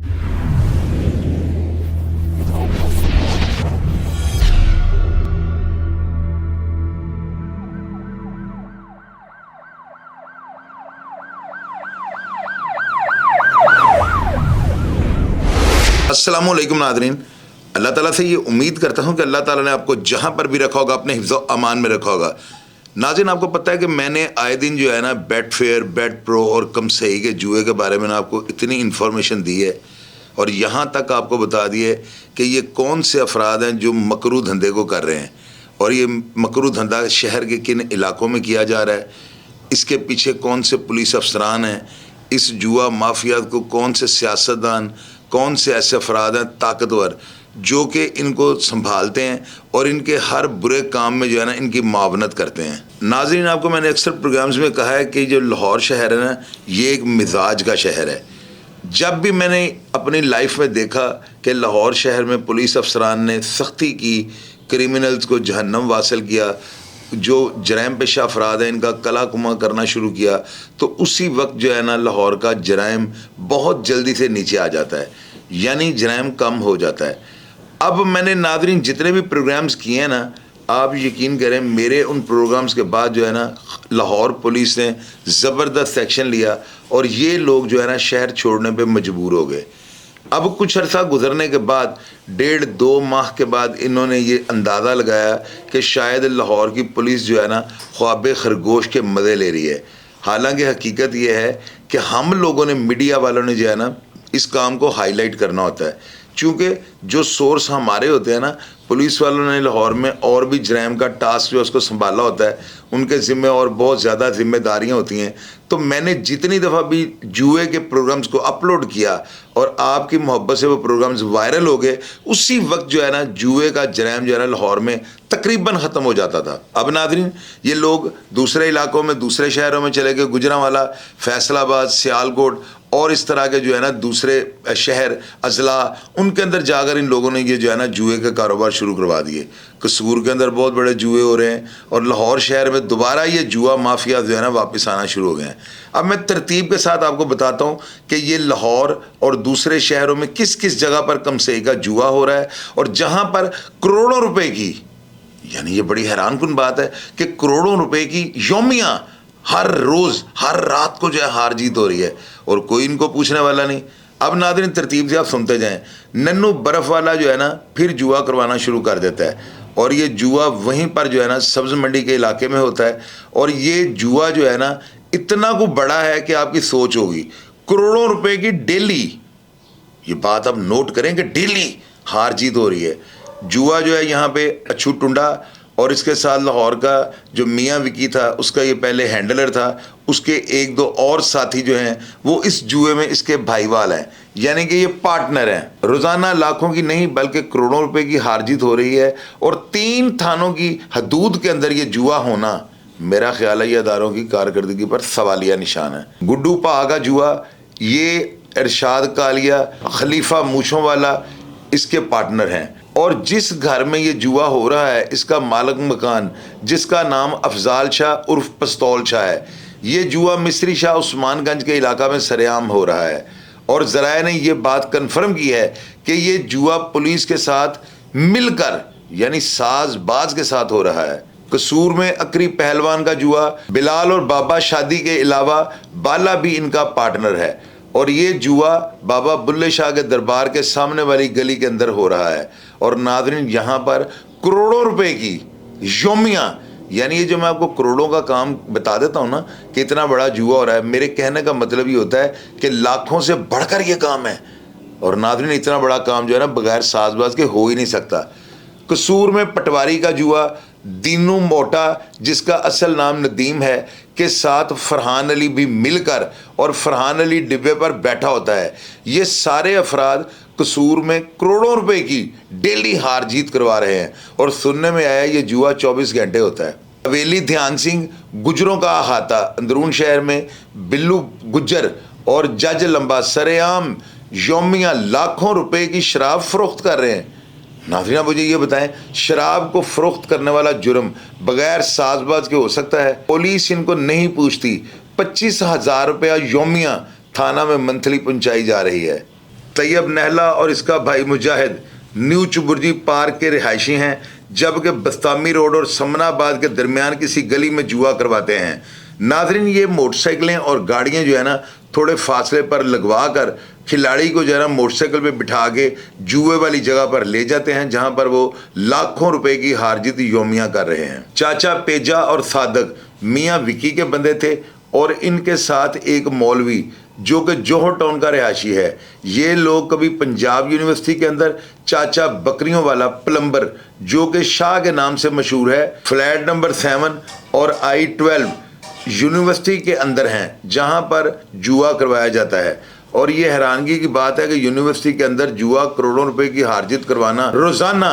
अस्सलामुअलैकुम नादरीन, अल्लाह ताला से ये उम्मीद करता हूँ कि अल्लाह ताला ने आपको जहाँ पर भी रखा होगा अपने हिफ्ज़ व अमान में रखा होगा। नाज़रीन, आपको पता है कि मैंने आए दिन जो है ना बेटफेयर, बेट प्रो और कम सही के जुए के बारे में ना आपको इतनी इन्फॉर्मेशन दी है और यहाँ तक आपको बता दी है कि ये कौन से अफराद हैं जो मकरू धंधे को कर रहे हैं और ये मकरू धंधा शहर के किन इलाकों में किया जा रहा है, इसके पीछे कौन से पुलिस अफसरान हैं, इस जुआ माफिया को कौन से सियासतदान, कौन से ऐसे अफराद हैं ताकतवर जो कि इनको संभालते हैं और इनके हर बुरे काम में जो है ना इनकी मावनत करते हैं। नाज़रीन, आपको मैंने अक्सर प्रोग्राम्स में कहा है कि जो लाहौर शहर है ना, ये एक मिजाज का शहर है। जब भी मैंने अपनी लाइफ में देखा कि लाहौर शहर में पुलिस अफसरान ने सख्ती की, क्रिमिनल्स को जहन्नम वासिल किया, जो जराइम पेशा अफराद हैं इनका कला कुमा करना शुरू किया, तो उसी वक्त जो है ना लाहौर का जराइम बहुत जल्दी से नीचे आ जाता है, यानी जराइम कम हो जाता है। अब मैंने नादरीन जितने भी प्रोग्राम्स किए हैं ना, आप यकीन करें मेरे उन प्रोग्राम्स के बाद जो है ना लाहौर पुलिस ने ज़बरदस्त एक्शन लिया और ये लोग जो है ना शहर छोड़ने पे मजबूर हो गए। अब कुछ अरसा गुजरने के बाद, 1.5-2 माह के बाद इन्होंने ये अंदाज़ा लगाया कि शायद लाहौर की पुलिस जो है ना ख्वाब खरगोश के मज़े ले रही है। हालांकि हकीकत ये है कि हम लोगों ने, मीडिया वालों ने जो है ना इस काम को हाईलाइट करना होता है, चूँकि जो सोर्स हमारे होते हैं ना, पुलिस वालों ने लाहौर में और भी जराइम का टास्क जो उसको संभाला होता है, उनके ज़िम्मे और बहुत ज़्यादा जिम्मेदारियां होती हैं। तो मैंने जितनी दफ़ा भी जुए के प्रोग्राम्स को अपलोड किया और आपकी मोहब्बत से वो प्रोग्राम्स वायरल हो गए, उसी वक्त जो है ना जुए का जराइम जो है ना लाहौर में तकरीबन ख़त्म हो जाता था। अब नादरीन, ये लोग दूसरे इलाकों में, दूसरे शहरों में चले गए, गुजरांवाला, फैसलाबाद, सियालकोट और इस तरह के जो है ना दूसरे शहर, अजला, उनके अंदर जाकर इन लोगों ने ये जो है ना जुए का कारोबार शुरू करवा दिए। कसूर के अंदर बहुत बड़े जुए हो रहे हैं और लाहौर शहर में दोबारा ये जुआ माफिया जो है ना वापस आना शुरू हो गए हैं। अब मैं तरतीब के साथ आपको बताता हूँ कि ये लाहौर और दूसरे शहरों में किस किस जगह पर कम सही का जुआ हो रहा है और जहाँ पर करोड़ों रुपए की, यानी ये बड़ी हैरानकुन बात है कि करोड़ों रुपए की यौमिया हर रोज़, हर रात को जो है हार जीत हो रही है और कोई इनको पूछने वाला नहीं। अब नादरीन तरतीब से आप सुनते जाएं। नन्नू बर्फ़ वाला जो है ना फिर जुआ करवाना शुरू कर देता है और ये जुआ वहीं पर जो है ना सब्ज़ मंडी के इलाके में होता है और ये जुआ जो है ना इतना को बड़ा है कि आपकी सोच होगी, करोड़ों रुपए की डेली, ये बात आप नोट करें कि डेली हार जीत हो रही है। जुआ जो है यहाँ पे अच्छू टुंडा और इसके साथ लाहौर का जो मियाँ विकी था, उसका ये पहले हैंडलर था, उसके 1-2 और साथी जो हैं वो इस जुए में इसके भाईवाल हैं, यानी कि ये पार्टनर हैं। रोज़ाना लाखों की नहीं बल्कि करोड़ों रुपए की हार जीत हो रही है और 3 थानों की हदूद के अंदर ये जुआ होना, मेरा ख्याल है ये अदारों की कारकर्दगी पर सवालिया निशान है। गुड्डू पा का जुआ, ये इरशाद कालिया, खलीफा मूछों वाला इसके पार्टनर हैं और जिस घर में ये जुआ हो रहा है इसका मालिक मकान, जिसका नाम अफजाल शाह उर्फ पिस्तौल शाह है, ये जुआ मिस्री शाह उस्मानगंज के इलाका में सरेआम हो रहा है और ज़राए ने ये बात कन्फर्म की है कि ये जुआ पुलिस के साथ मिलकर, यानी साज बाज के साथ हो रहा है। कसूर में अकरी पहलवान का जुआ, बिलाल और बाबा शादी के अलावा बाला भी इनका पार्टनर है और ये जुआ बाबा बुल्ले शाह के दरबार के सामने वाली गली के अंदर हो रहा है। और नादरीन, यहाँ पर करोड़ों रुपए की यौमिया, यानी ये जो मैं आपको करोड़ों का काम बता देता हूँ ना कि इतना बड़ा जुआ हो रहा है, मेरे कहने का मतलब ये होता है कि लाखों से बढ़कर ये काम है। और नादरीन, इतना बड़ा काम जो है ना बगैर साजबाज के हो ही नहीं सकता। कसूर में पटवारी का जुआ, दीनू मोटा जिसका असल नाम नदीम है के साथ फरहान अली भी मिलकर, और फरहान अली डिब्बे पर बैठा होता है। ये सारे अफराद कसूर में करोड़ों रुपए की डेली हार जीत करवा रहे हैं और सुनने में आया ये जुआ 24 घंटे होता है। हवेली ध्यान सिंह गुजरों का अहाता, अंदरून शहर में बिल्लू गुज्जर और जज लंबा सरेआम यौमिया लाखों रुपए की शराब फरोख्त कर रहे हैं। नाज़रीन, मुझे ये बताएं, शराब को फरोख्त करने वाला जुर्म बगैर साजबाज के हो सकता है? पुलिस इनको नहीं पूछती, 25,000 रुपया यौमिया थाना में मंथली पहुंचाई जा रही है। तैयब नहला और इसका भाई मुजाहिद न्यू चुबुर्जी पार्क के रिहायशी हैं, जबकि बस्तामी रोड और समनाबाद के दरमियान किसी गली में जुआ करवाते हैं। नाज़रीन, ये मोटरसाइकिलें और गाड़ियाँ जो है ना थोड़े फासले पर लगवा कर खिलाड़ी को जो है ना मोटरसाइकिल पे बिठा के जुए वाली जगह पर ले जाते हैं, जहां पर वो लाखों रुपए की हार जीत योमिया कर रहे हैं। चाचा पेजा और सादक मियाँ विकी के बंदे थे और इनके साथ एक मौलवी जो कि जोहर टाउन का रिहायशी है। ये लोग कभी पंजाब यूनिवर्सिटी के अंदर चाचा बकरियों वाला प्लम्बर जो कि शाह के नाम से मशहूर है, फ्लैट नंबर 7 और I-12 यूनिवर्सिटी के अंदर हैं, जहां पर जुआ करवाया जाता है। और ये हैरानगी की बात है कि यूनिवर्सिटी के अंदर जुआ करोड़ों रुपए की हार जीत करवाना रोजाना,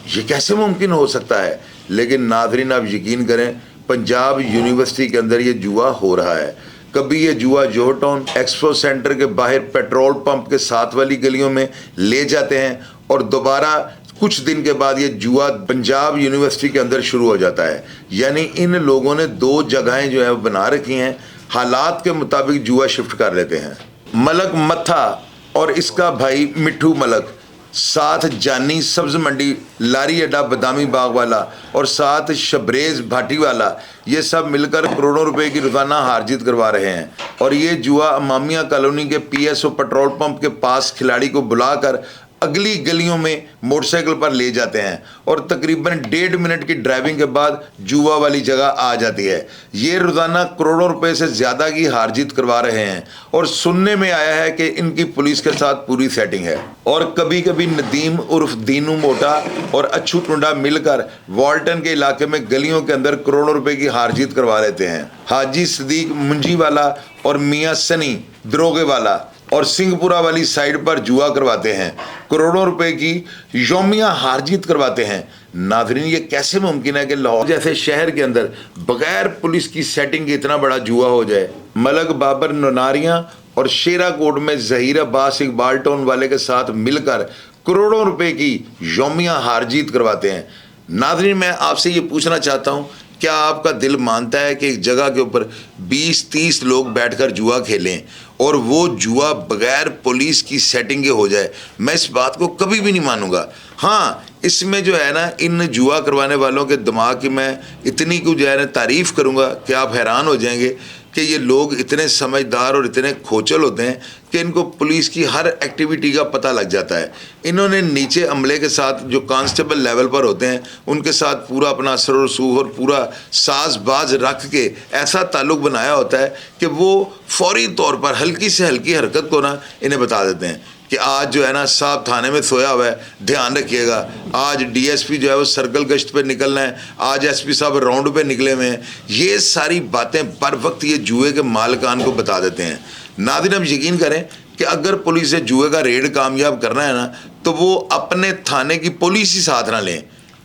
ये कैसे मुमकिन हो सकता है। लेकिन नाज़रीन, आप यकीन करें, पंजाब यूनिवर्सिटी के अंदर ये जुआ हो रहा है। कभी ये जुआ जोहर टाउन एक्सपो सेंटर के बाहर पेट्रोल पंप के साथ वाली गलियों में ले जाते हैं और दोबारा कुछ दिन के बाद ये जुआ पंजाब यूनिवर्सिटी के अंदर शुरू हो जाता है। यानी इन लोगों ने 2 जगहें जो है बना रखी हैं, हालात के मुताबिक जुआ शिफ्ट कर लेते हैं। मलक मत्था और इसका भाई मिठू मलक, साथ जानी सब्ज मंडी लारी अड्डा बदामी बाग वाला और साथ शबरेज भाटी वाला, ये सब मिलकर करोड़ों रुपए की रोजाना हार जीत करवा रहे हैं। और ये जुआ अमामिया कॉलोनी के PSO पेट्रोल पंप के पास खिलाड़ी को बुलाकर अगली गलियों में मोटरसाइकिल पर ले जाते हैं और तकरीबन 1.5 मिनट की ड्राइविंग के बाद जुआ वाली जगह आ जाती है। ये रोज़ाना करोड़ों रुपए से ज़्यादा की हार जीत करवा रहे हैं और सुनने में आया है कि इनकी पुलिस के साथ पूरी सेटिंग है। और कभी कभी नदीम उर्फ दीनू मोटा और अच्छू टुंडा मिलकर वाल्टन के इलाके में गलियों के अंदर करोड़ों रुपए की हार जीत करवा लेते हैं। हाजी सदीक मुंजी वाला और मियाँ सनी दरोगे वाला और सिंहपुरा वाली साइड पर जुआ करवाते हैं, करोड़ों रुपए की योमिया हार जीत करवाते हैं। नाज़रीन, ये कैसे मुमकिन है कि लाहौर जैसे शहर के अंदर बगैर पुलिस की सेटिंग के इतना बड़ा जुआ हो जाए। मलक बाबर नोनारियां और शेरा कोट में जहीर अब्बास इकबाल टाउन वाले के साथ मिलकर करोड़ों रुपए की योमिया हार जीत करवाते हैं। नाज़रीन, मैं आपसे ये पूछना चाहता हूँ, क्या आपका दिल मानता है कि एक जगह के ऊपर 20-30 लोग बैठकर जुआ खेलें और वो जुआ बगैर पुलिस की सेटिंग के हो जाए? मैं इस बात को कभी भी नहीं मानूंगा। हाँ, इसमें जो है ना, इन जुआ करवाने वालों के दिमाग की मैं इतनी कुछ जो है ना तारीफ़ करूँगा कि आप हैरान हो जाएंगे कि ये लोग इतने समझदार और इतने खोचल होते हैं कि इनको पुलिस की हर एक्टिविटी का पता लग जाता है। इन्होंने नीचे अमले के साथ जो कांस्टेबल लेवल पर होते हैं उनके साथ पूरा अपना असर और रसूख और पूरा साजबाज रख के ऐसा ताल्लुक़ बनाया होता है कि वो फौरी तौर पर हल्की से हल्की हरकत को ना इन्हें बता देते हैं कि आज जो है ना साहब थाने में सोया हुआ है, ध्यान रखिएगा। आज DSP जो है वो सर्कल गश्त पे निकलना है, आज SP साहब राउंड पे निकले हुए हैं। ये सारी बातें बर वक्त ये जुए के मालिकान को बता देते हैं। नाज़रीन, अब यकीन करें कि अगर पुलिस से जुए का रेड कामयाब करना है ना, तो वो अपने थाने की पुलिस ही साथ ना लें,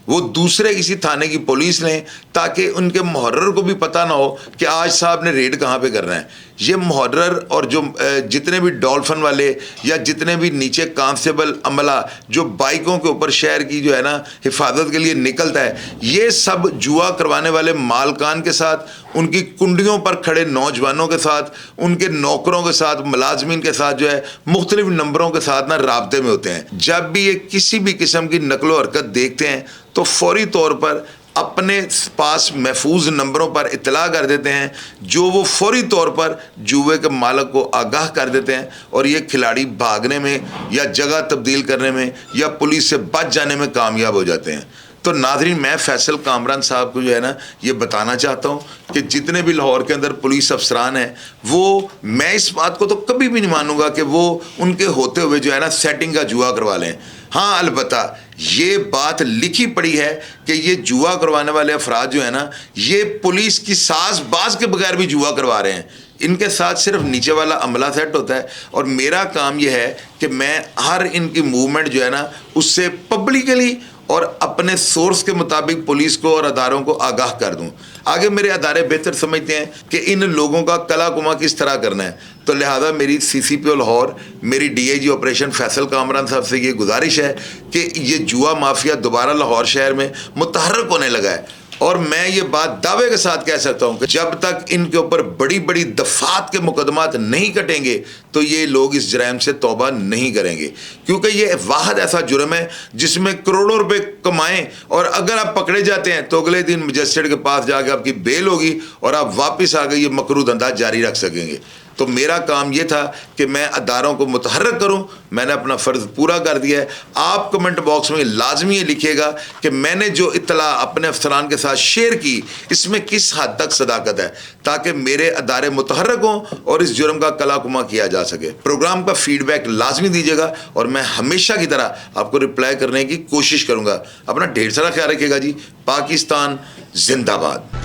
वो दूसरे किसी थाने की पुलिस लें, ताकि उनके मुहर्रर को भी पता ना हो कि आज साहब ने रेड कहाँ पे करना है। ये मुहर्रर और जो जितने भी डॉल्फिन वाले या जितने भी नीचे कांस्टेबल अमला जो बाइकों के ऊपर शहर की जो है ना हिफाजत के लिए निकलता है, ये सब जुआ करवाने वाले मालकान के साथ, उनकी कुंडियों पर खड़े नौजवानों के साथ, उनके नौकरों के साथ, मुलाजमीन के साथ जो है मुख्तलिफ नंबरों के साथ ना राब्ते में होते हैं। जब भी ये किसी भी किस्म की नकलो हरकत देखते हैं तो फौरी तौर पर अपने पास महफूज नंबरों पर इतला कर देते हैं, जो वो फौरी तौर पर जुए के मालिक को आगाह कर देते हैं और ये खिलाड़ी भागने में या जगह तब्दील करने में या पुलिस से बच जाने में कामयाब हो जाते हैं। तो नाज़रीन, मैं फैसल कामरान साहब को जो है ना ये बताना चाहता हूँ कि जितने भी लाहौर के अंदर पुलिस अफसरान हैं, वो मैं इस बात को तो कभी भी नहीं मानूंगा कि वो उनके होते हुए जो है ना सेटिंग का जुआ करवा लें। हाँ, अलबत्ता ये बात लिखी पड़ी है कि ये जुआ करवाने वाले अफराद जो है ना, ये पुलिस की साज़बाज़ के बगैर भी जुआ करवा रहे हैं। इनके साथ सिर्फ नीचे वाला अमला सेट होता है और मेरा काम यह है कि मैं हर इनकी मूवमेंट जो है ना उससे पब्लिकली और अपने सोर्स के मुताबिक पुलिस को और अदारों को आगाह कर दूं। आगे मेरे अदारे बेहतर समझते हैं कि इन लोगों का कला कुमा किस तरह करना है, तो लिहाजा मेरी CCPO लाहौर, मेरी DIG ऑपरेशन फैसल कामरान साहब से ये गुजारिश है कि ये जुआ माफिया दोबारा लाहौर शहर में मुतहर्रक होने लगा है اور میں یہ بات دعوے کے ساتھ کہہ سکتا ہوں کہ جب تک ان کے اوپر بڑی بڑی دفعات کے مقدمات نہیں کٹیں گے تو یہ لوگ اس جرائم سے توبہ نہیں کریں گے، کیونکہ یہ واحد ایسا جرم ہے جس میں کروڑوں روپے کمائیں اور اگر آپ پکڑے جاتے ہیں تو اگلے دن مجسٹریٹ کے پاس جا کے آپ کی بیل ہوگی اور آپ واپس آ کے یہ مکروہ دھندا جاری رکھ سکیں گے۔ تو میرا کام یہ تھا کہ میں اداروں کو متحرک کروں، میں نے اپنا فرض پورا کر دیا ہے۔ آپ کمنٹ باکس میں لازمی یہ لکھیے گا کہ میں نے جو اطلاع اپنے افسران کے ساتھ شیئر کی اس میں کس حد تک صداقت ہے، تاکہ میرے ادارے متحرک ہوں اور اس جرم کا کلا کما کیا جا سکے۔ پروگرام کا فیڈ بیک لازمی دیجیے گا اور میں ہمیشہ کی طرح آپ کو رپلائی کرنے کی کوشش کروں گا۔ اپنا ڈھیر سارا خیال رکھیے گا جی۔ پاکستان زندہ باد۔